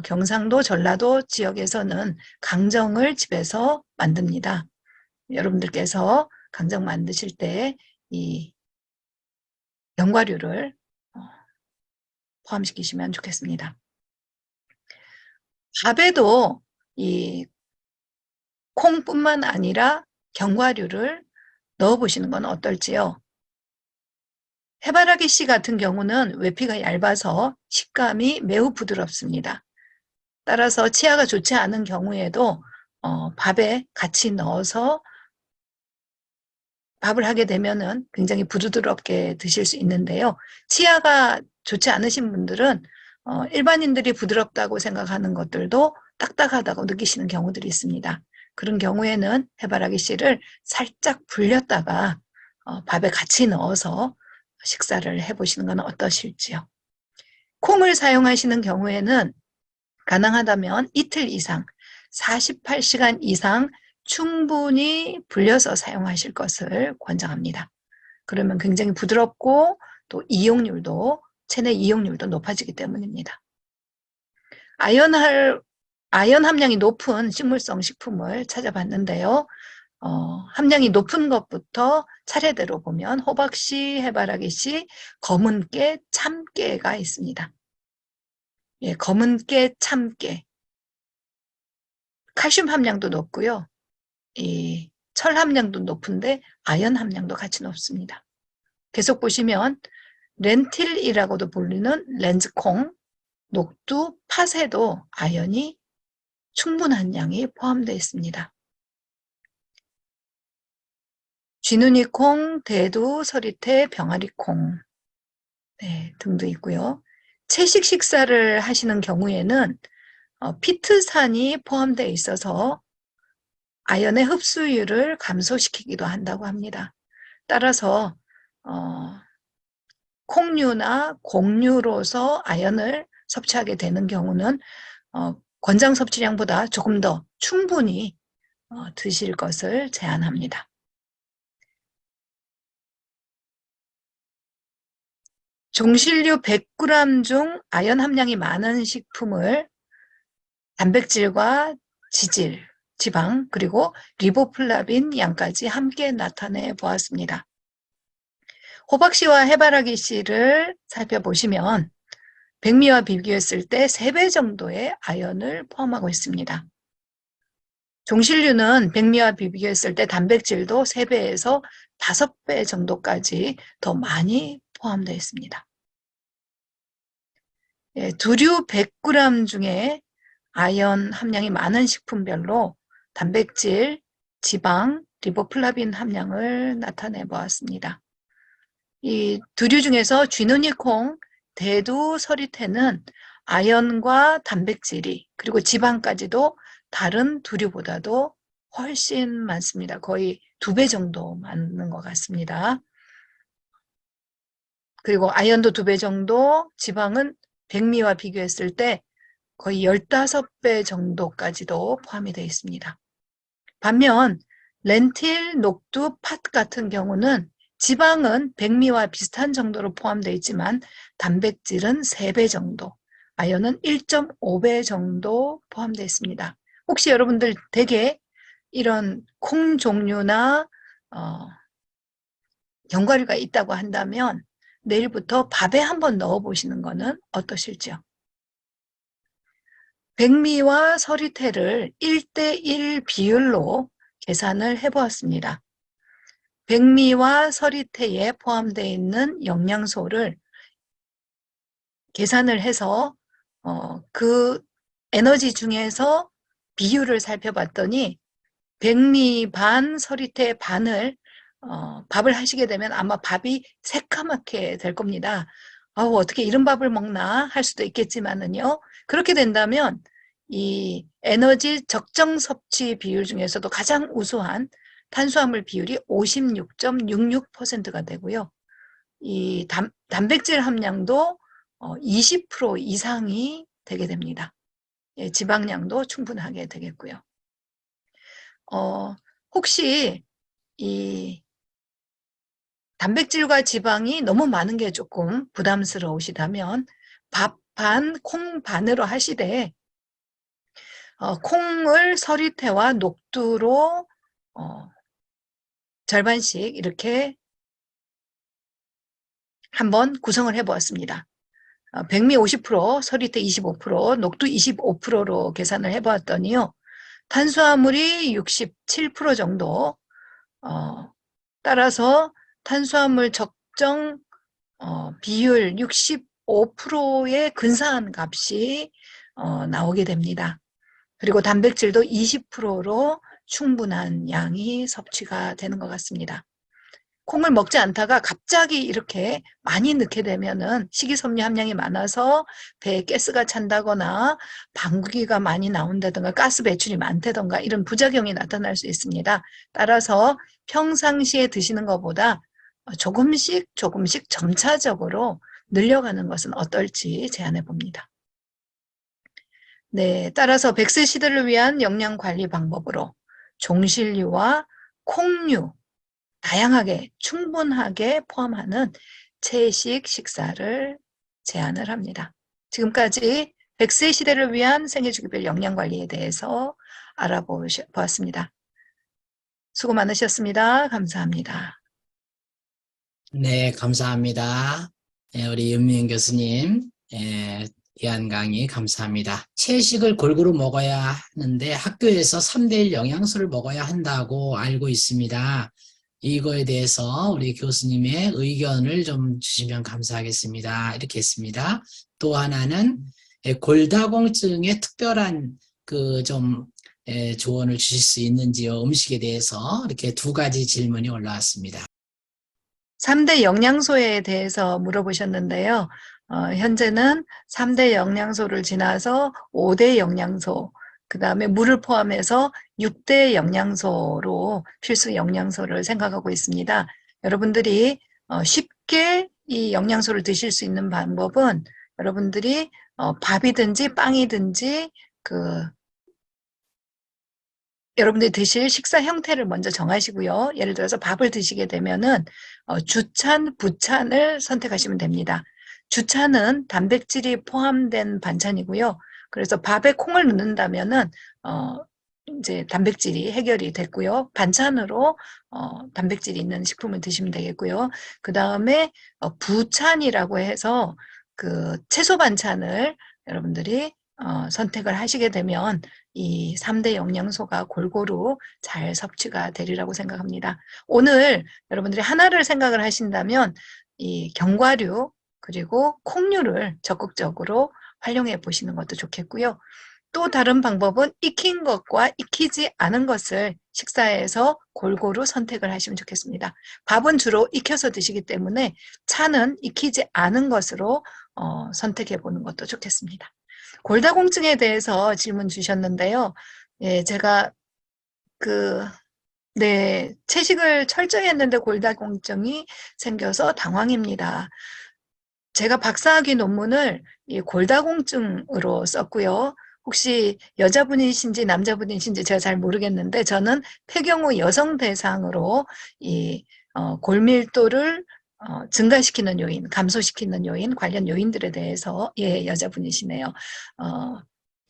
경상도, 전라도 지역에서는 강정을 집에서 만듭니다. 여러분들께서 강정 만드실 때 이 견과류를 포함시키시면 좋겠습니다. 밥에도 이 콩뿐만 아니라 견과류를 넣어보시는 건 어떨지요? 해바라기 씨 같은 경우는 외피가 얇아서 식감이 매우 부드럽습니다. 따라서 치아가 좋지 않은 경우에도 밥에 같이 넣어서 밥을 하게 되면은 굉장히 부드럽게 드실 수 있는데요. 치아가 좋지 않으신 분들은 일반인들이 부드럽다고 생각하는 것들도 딱딱하다고 느끼시는 경우들이 있습니다. 그런 경우에는 해바라기 씨를 살짝 불렸다가 밥에 같이 넣어서 식사를 해보시는 건 어떠실지요? 콩을 사용하시는 경우에는 가능하다면 이틀 이상, 48시간 이상 충분히 불려서 사용하실 것을 권장합니다. 그러면 굉장히 부드럽고 또 체내 이용률도 높아지기 때문입니다. 아연 함량이 높은 식물성 식품을 찾아봤는데요. 함량이 높은 것부터 차례대로 보면 호박씨, 해바라기씨, 검은깨, 참깨가 있습니다. 예, 검은깨, 참깨. 칼슘 함량도 높고요. 이 철 함량도 높은데 아연 함량도 같이 높습니다. 계속 보시면 렌틸이라고도 불리는 렌즈콩, 녹두, 팥에도 아연이 충분한 양이 포함되어 있습니다. 쥐눈이콩, 대두, 서리태, 병아리콩 등도 있고요. 채식 식사를 하시는 경우에는 피트산이 포함되어 있어서 아연의 흡수율을 감소시키기도 한다고 합니다. 따라서 콩류나 곡류로서 아연을 섭취하게 되는 경우는 권장 섭취량보다 조금 더 충분히 드실 것을 제안합니다. 종실류 100g 중 아연 함량이 많은 식품을 단백질과 지방, 그리고 리보플라빈 양까지 함께 나타내 보았습니다. 호박씨와 해바라기씨를 살펴보시면 백미와 비교했을 때 3배 정도의 아연을 포함하고 있습니다. 종실류는 백미와 비교했을 때 단백질도 3배에서 5배 정도까지 더 많이 포함되어 있습니다. 예, 두류 100g 중에 아연 함량이 많은 식품별로 단백질, 지방, 리보플라빈 함량을 나타내 보았습니다. 이 두류 중에서 쥐눈이콩, 대두, 서리태는 아연과 단백질이 그리고 지방까지도 다른 두류보다도 훨씬 많습니다. 거의 2배 정도 많은 것 같습니다. 그리고 아연도 2배 정도, 지방은 백미와 비교했을 때 거의 15배 정도까지도 포함이 되어 있습니다. 반면 렌틸, 녹두, 팥 같은 경우는 지방은 백미와 비슷한 정도로 포함되어 있지만 단백질은 3배 정도, 아연은 1.5배 정도 포함되어 있습니다. 혹시 여러분들 댁에 이런 콩 종류나 견과류가 있다고 한다면 내일부터 밥에 한번 넣어보시는 것은 어떠실지요? 백미와 서리태를 1대1 비율로 계산을 해보았습니다. 백미와 서리태에 포함되어 있는 영양소를 계산을 해서 그 에너지 중에서 비율을 살펴봤더니 백미 반, 서리태 반을 밥을 하시게 되면 아마 밥이 새까맣게 될 겁니다. 어떻게 이런 밥을 먹나 할 수도 있겠지만은요. 그렇게 된다면 이 에너지 적정 섭취 비율 중에서도 가장 우수한 탄수화물 비율이 56.66%가 되고요. 이 단백질 함량도 20% 이상이 되게 됩니다. 예, 지방량도 충분하게 되겠고요. 혹시 이 단백질과 지방이 너무 많은 게 조금 부담스러우시다면 밥 반, 콩 반으로 하시되 콩을 서리태와 녹두로 절반씩 이렇게 한번 구성을 해보았습니다. 백미 50%, 서리태 25%, 녹두 25%로 계산을 해보았더니요. 탄수화물이 67% 정도, 따라서 탄수화물 적정 비율 65%의 근사한 값이 나오게 됩니다. 그리고 단백질도 20%로 충분한 양이 섭취가 되는 것 같습니다. 콩을 먹지 않다가 갑자기 이렇게 많이 넣게 되면은 식이섬유 함량이 많아서 배에 가스가 찬다거나 방귀가 많이 나온다든가 가스 배출이 많다든가 이런 부작용이 나타날 수 있습니다. 따라서 평상시에 드시는 것보다 조금씩 점차적으로 늘려가는 것은 어떨지 제안해 봅니다. 네, 따라서 100세 시대를 위한 영양관리 방법으로 종실류와 콩류, 다양하게 충분하게 포함하는 채식 식사를 제안을 합니다. 지금까지 100세 시대를 위한 생애주기별 영양관리에 대해서 알아보았습니다. 수고 많으셨습니다. 감사합니다. 네, 감사합니다. 우리 윤미은 교수님, 귀한 강의 감사합니다. 채식을 골고루 먹어야 하는데 학교에서 3대1 영양소를 먹어야 한다고 알고 있습니다. 이거에 대해서 우리 교수님의 의견을 좀 주시면 감사하겠습니다. 이렇게 했습니다. 또 하나는 골다공증에 특별한 조언을 주실 수 있는지요? 음식에 대해서 이렇게 두 가지 질문이 올라왔습니다. 3대 영양소에 대해서 물어보셨는데요. 현재는 3대 영양소를 지나서 5대 영양소, 그 다음에 물을 포함해서 6대 영양소로 필수 영양소를 생각하고 있습니다. 여러분들이 쉽게 이 영양소를 드실 수 있는 방법은 여러분들이 밥이든지 빵이든지 여러분들이 드실 식사 형태를 먼저 정하시고요. 예를 들어서 밥을 드시게 되면은 주찬, 부찬을 선택하시면 됩니다. 주찬은 단백질이 포함된 반찬이고요. 그래서 밥에 콩을 넣는다면은 이제 단백질이 해결이 됐고요. 반찬으로 단백질이 있는 식품을 드시면 되겠고요. 그 다음에 부찬이라고 해서 그 채소 반찬을 여러분들이 선택을 하시게 되면 이 3대 영양소가 골고루 잘 섭취가 되리라고 생각합니다. 오늘 여러분들이 하나를 생각을 하신다면 이 견과류 그리고 콩류를 적극적으로 활용해 보시는 것도 좋겠고요. 또 다른 방법은 익힌 것과 익히지 않은 것을 식사에서 골고루 선택을 하시면 좋겠습니다. 밥은 주로 익혀서 드시기 때문에 차는 익히지 않은 것으로 선택해 보는 것도 좋겠습니다. 골다공증에 대해서 질문 주셨는데요. 예, 제가 채식을 철저히 했는데 골다공증이 생겨서 당황입니다. 제가 박사학위 논문을 이 골다공증으로 썼고요. 혹시 여자분이신지 남자분이신지 제가 잘 모르겠는데 저는 폐경후 여성 대상으로 이 골밀도를 증가시키는 요인, 감소시키는 요인, 관련 요인들에 대해서 여자분이시네요.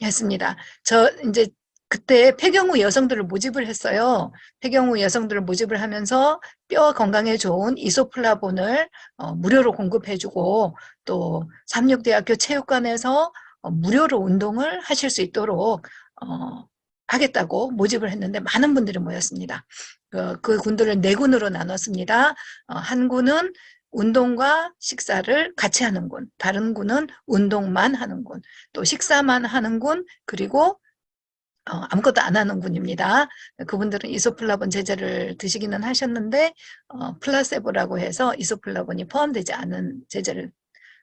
했습니다. 저 이제 그때 폐경후 여성들을 모집을 했어요. 폐경후 여성들을 모집을 하면서 뼈 건강에 좋은 이소플라본을 무료로 공급해주고 또 삼육대학교 체육관에서 무료로 운동을 하실 수 있도록 하겠다고 모집을 했는데 많은 분들이 모였습니다. 그 군들을 4군으로 나눴습니다. 한 군은 운동과 식사를 같이 하는 군, 다른 군은 운동만 하는 군, 또 식사만 하는 군, 그리고 아무것도 안 하는 군입니다. 그분들은 이소플라본 제제를 드시기는 하셨는데 플라세보라고 해서 이소플라본이 포함되지 않은 제제를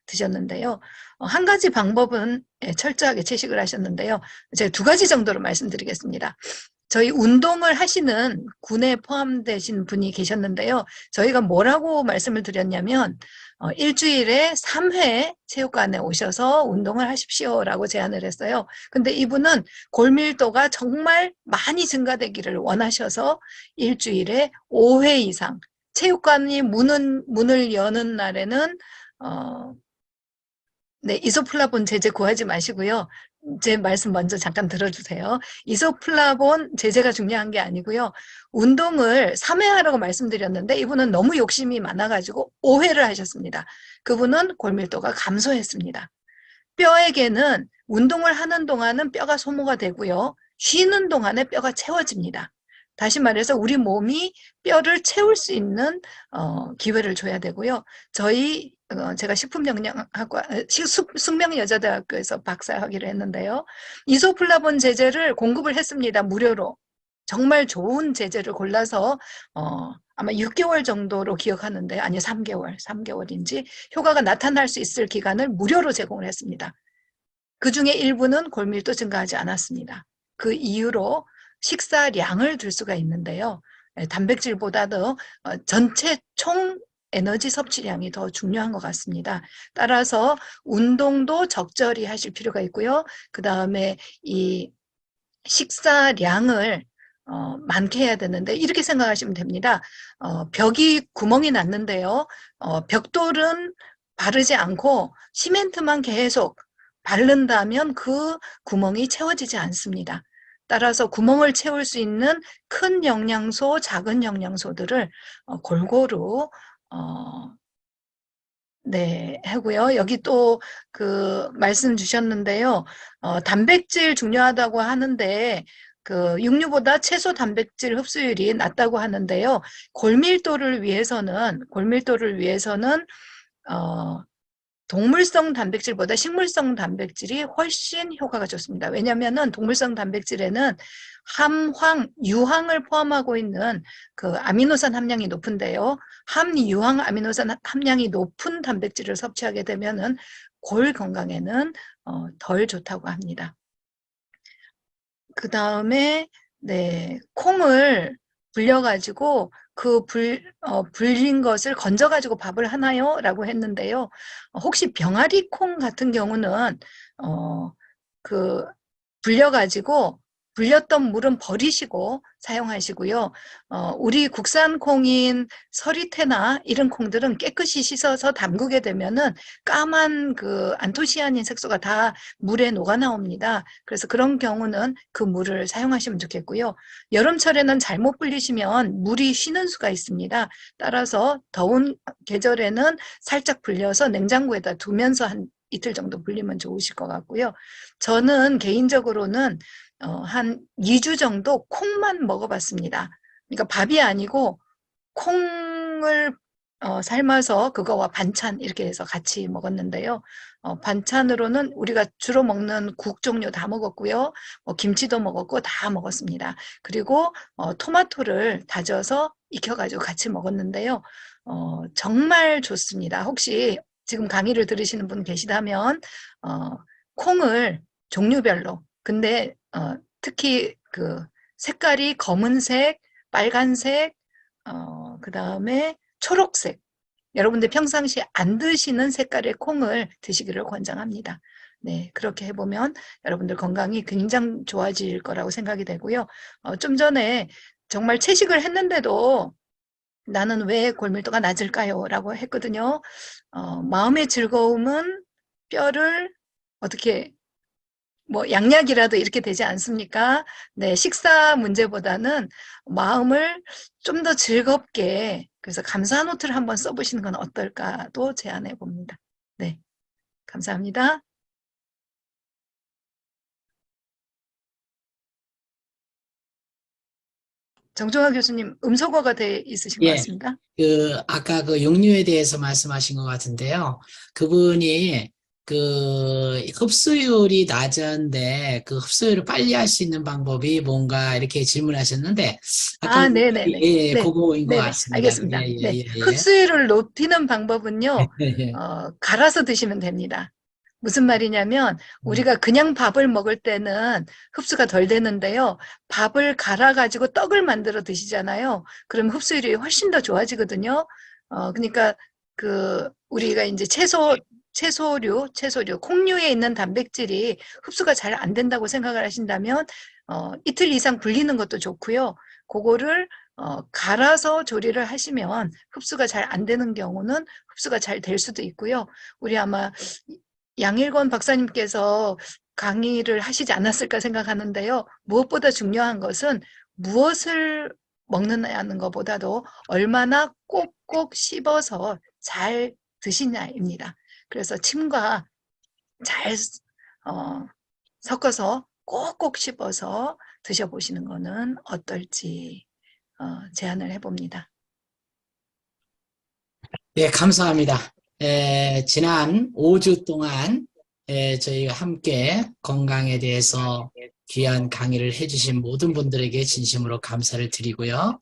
드셨는데요. 한 가지 방법은 철저하게 채식을 하셨는데요. 제가 2가지 정도로 말씀드리겠습니다. 저희 운동을 하시는 군에 포함되신 분이 계셨는데요. 저희가 뭐라고 말씀을 드렸냐면 일주일에 3회 체육관에 오셔서 운동을 하십시오라고 제안을 했어요. 근데 이분은 골밀도가 정말 많이 증가되기를 원하셔서 일주일에 5회 이상, 체육관이 문을 여는 날에는 네, 이소플라본 제제 구하지 마시고요. 제 말씀 먼저 잠깐 들어주세요. 이소플라본 제제가 중요한 게 아니고요. 운동을 3회 하라고 말씀드렸는데 이분은 너무 욕심이 많아가지고 5회를 하셨습니다. 그분은 골밀도가 감소했습니다. 뼈에게는 운동을 하는 동안은 뼈가 소모가 되고요. 쉬는 동안에 뼈가 채워집니다. 다시 말해서 우리 몸이 뼈를 채울 수 있는 기회를 줘야 되고요. 제가 식품영양학과 숙명여자대학교에서 박사학위를 했는데요. 이소플라본 제제를 공급을 했습니다. 무료로. 정말 좋은 제제를 골라서 아마 6개월 정도로 기억하는데 아니 3개월인지 효과가 나타날 수 있을 기간을 무료로 제공을 했습니다. 그중에 일부는 골밀도 증가하지 않았습니다. 그 이유로 식사량을 들 수가 있는데요. 단백질보다도 전체 총 에너지 섭취량이 더 중요한 것 같습니다. 따라서 운동도 적절히 하실 필요가 있고요. 그 다음에 이 식사량을 많게 해야 되는데 이렇게 생각하시면 됩니다. 벽이 구멍이 났는데요. 벽돌은 바르지 않고 시멘트만 계속 바른다면 그 구멍이 채워지지 않습니다. 따라서 구멍을 채울 수 있는 큰 영양소, 작은 영양소들을 골고루 네, 하고요. 여기 또 그 말씀 주셨는데요. 단백질 중요하다고 하는데 그 육류보다 채소 단백질 흡수율이 낮다고 하는데요. 골밀도를 위해서는 동물성 단백질보다 식물성 단백질이 훨씬 효과가 좋습니다. 왜냐하면 동물성 단백질에는 함황, 유황을 포함하고 있는 그 아미노산 함량이 높은데요. 함유황 아미노산 함량이 높은 단백질을 섭취하게 되면은 골 건강에는 덜 좋다고 합니다. 그 다음에 네, 콩을 불려가지고 불린 것을 건져가지고 밥을 하나요? 라고 했는데요. 혹시 병아리 콩 같은 경우는 불려가지고 불렸던 물은 버리시고 사용하시고요. 우리 국산 콩인 서리태나 이런 콩들은 깨끗이 씻어서 담그게 되면은 까만 그 안토시아닌 색소가 다 물에 녹아 나옵니다. 그래서 그런 경우는 그 물을 사용하시면 좋겠고요. 여름철에는 잘못 불리시면 물이 쉬는 수가 있습니다. 따라서 더운 계절에는 살짝 불려서 냉장고에다 두면서 한 이틀 정도 불리면 좋으실 것 같고요. 저는 개인적으로는 한 2주 정도 콩만 먹어봤습니다. 그러니까 밥이 아니고 콩을 삶아서 그거와 반찬 이렇게 해서 같이 먹었는데요. 반찬으로는 우리가 주로 먹는 국 종류 다 먹었고요. 김치도 먹었고 다 먹었습니다. 그리고 토마토를 다져서 익혀가지고 같이 먹었는데요. 정말 좋습니다. 혹시 지금 강의를 들으시는 분 계시다면 콩을 종류별로 근데 특히 그 색깔이 검은색, 빨간색, 그 다음에 초록색. 여러분들 평상시에 안 드시는 색깔의 콩을 드시기를 권장합니다. 네, 그렇게 해보면 여러분들 건강이 굉장히 좋아질 거라고 생각이 되고요. 좀 전에 정말 채식을 했는데도 나는 왜 골밀도가 낮을까요? 라고 했거든요. 마음의 즐거움은 뼈를 어떻게 양약이라도 이렇게 되지 않습니까? 네, 식사 문제보다는 마음을 좀 더 즐겁게 그래서 감사 노트를 한번 써보시는 건 어떨까도 제안해 봅니다. 네, 감사합니다. 정종화 교수님 음소거가 돼 있으신 것 예, 같습니다. 아까 그 육류에 대해서 말씀하신 것 같은데요. 그분이 그 흡수율이 낮은데 그 흡수율을 빨리 할 수 있는 방법이 뭔가 이렇게 질문하셨는데 아까 네네네. 예, 네, 그거인 것 네네. 같습니다. 알겠습니다. 예, 예, 네. 예, 예. 흡수율을 높이는 방법은요, 예, 예. 갈아서 드시면 됩니다. 무슨 말이냐면 우리가 그냥 밥을 먹을 때는 흡수가 덜 되는데요. 밥을 갈아가지고 떡을 만들어 드시잖아요. 그럼 흡수율이 훨씬 더 좋아지거든요. 그러니까 우리가 이제 채소류, 콩류에 있는 단백질이 흡수가 잘 안 된다고 생각을 하신다면 이틀 이상 불리는 것도 좋고요. 그거를 갈아서 조리를 하시면 흡수가 잘 안 되는 경우는 흡수가 잘 될 수도 있고요. 우리 아마 양일권 박사님께서 강의를 하시지 않았을까 생각하는데요. 무엇보다 중요한 것은 무엇을 먹느냐는 것보다도 얼마나 꼭꼭 씹어서 잘 드시냐입니다. 그래서 침과 잘 섞어서 꼭꼭 씹어서 드셔보시는 거는 어떨지 제안을 해봅니다. 네, 감사합니다. 지난 5주 동안 저희가 함께 건강에 대해서 귀한 강의를 해주신 모든 분들에게 진심으로 감사를 드리고요.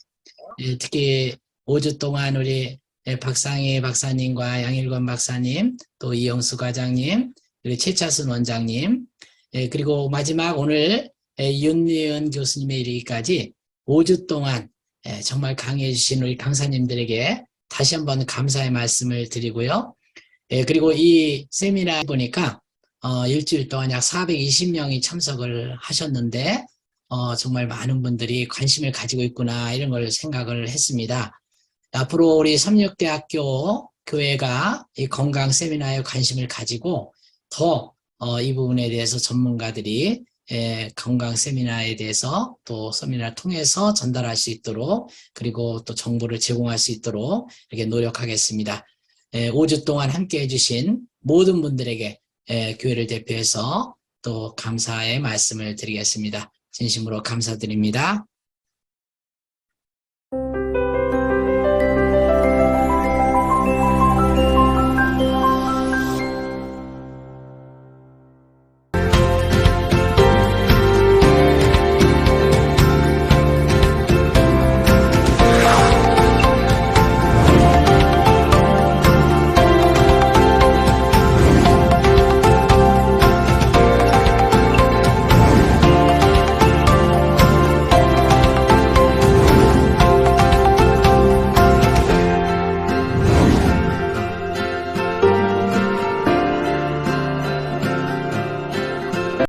특히 5주 동안 우리 박상희 박사님과 양일권 박사님, 또 이영수 과장님, 그리고 최차순 원장님, 그리고 마지막 오늘 윤미은 교수님의 이르기까지 5주 동안 정말 강의해 주신 우리 강사님들에게 다시 한번 감사의 말씀을 드리고요. 그리고 이 세미나 보니까 일주일 동안 약 420명이 참석을 하셨는데 정말 많은 분들이 관심을 가지고 있구나 이런 걸 생각을 했습니다. 앞으로 우리 삼육대학교 교회가 이 건강 세미나에 관심을 가지고 더 이 부분에 대해서 전문가들이 건강 세미나에 대해서 또 세미나를 통해서 전달할 수 있도록 그리고 또 정보를 제공할 수 있도록 이렇게 노력하겠습니다. 5주 동안 함께 해주신 모든 분들에게 교회를 대표해서 또 감사의 말씀을 드리겠습니다. 진심으로 감사드립니다.